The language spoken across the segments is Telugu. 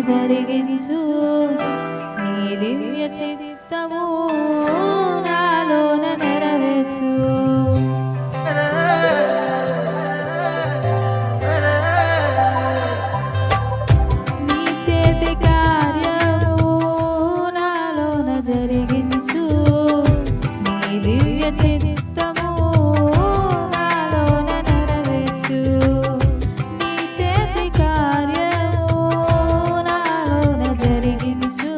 జరిగించు నీ దివ్య చిత్తము నాలోన నెరవేర్చు. నీ చేతి కార్యము నాలోన జరిగించు నీ దివ్య చిత్తము నాలోన నెరవేర్చు. నీ చేతి కార్యము నాలోన జరిగించు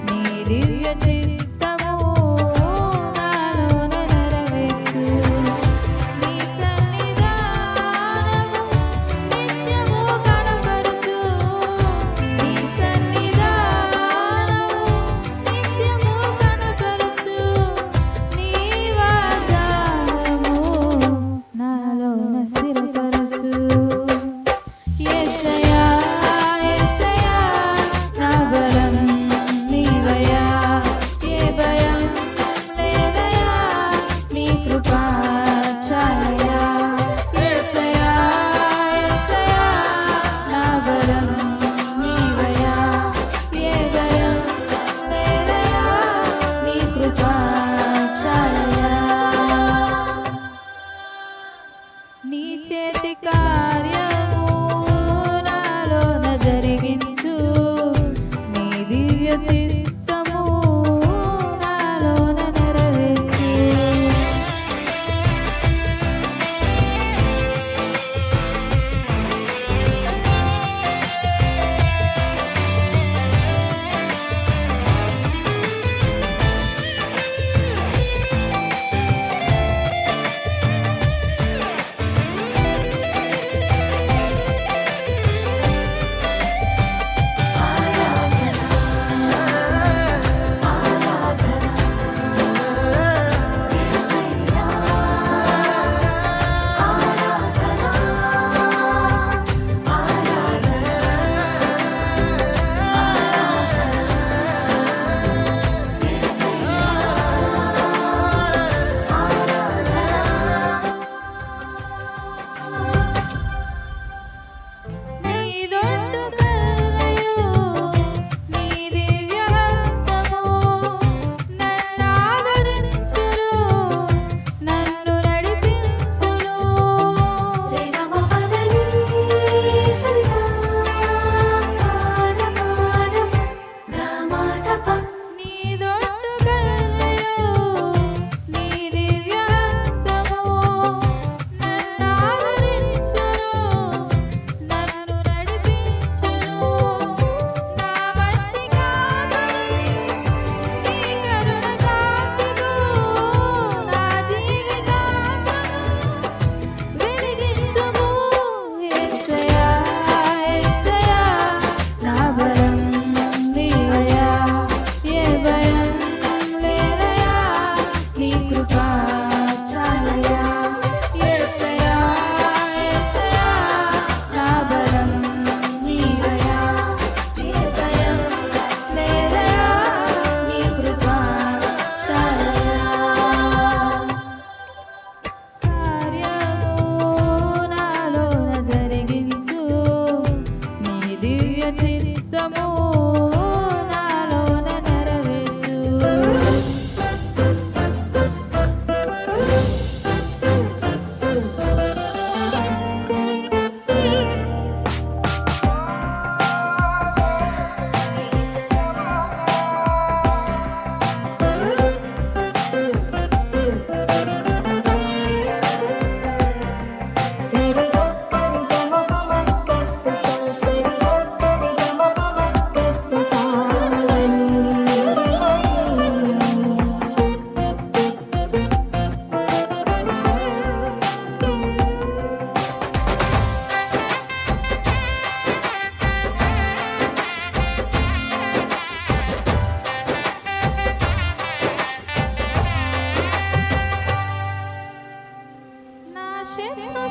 నీ దివ్య చిత్తము నాలోన నెరవేర్చు. నీ సన్నిధానము నిత్యము కనపరుచు నీ సన్నిధానము నిత్యము కనపరుచు. నీ వాగ్దానము నాలోన స్థిరపరచు. యేసయ్యా యేసయ్యా నా బలం నీవయ్యా, ఏ భయం లేదయ్యా నీ కృపా చాలయ్యా. యేసయ్యా యేసయ్యా నా బలం నీవయ్యా, ఏ భయం లేదయ్యా నీ కృపా చాలయ్యా. నీ చేతి కార్యము నాలోన జరిగించు నీ దివ్య చిత్తము నాలోన నెరవేర్చు. నీ దొడ్డు కరుణయు నీ దివ్య హస్తము నన్నాదరించును నన్ను నడిపించును. నీ దొడ్డు కరుణయు నీ దివ్య హస్తము నన్నాదరించును నన్ను నడిపించును. నా మంచి కాపరి నీ కరుణ కాపుతూ నా జీవితాంతము వెలిగించుము. యేసయ్యా యేసయ్యా నా బలం నీవయ్యా, ఏ భయం లేదయ్యా నీ కృపా చాలయ్యా. యేసయ్యా యేసయ్యా నా బలం నీవయ్యా, ఏ భయం లేదయ్యా నీ కృపా చాలయ్యా. కార్యము నాలోన జరిగించు నీ దివ్య చిత్తము నాలోన నెరవేర్చు. నా శత్రు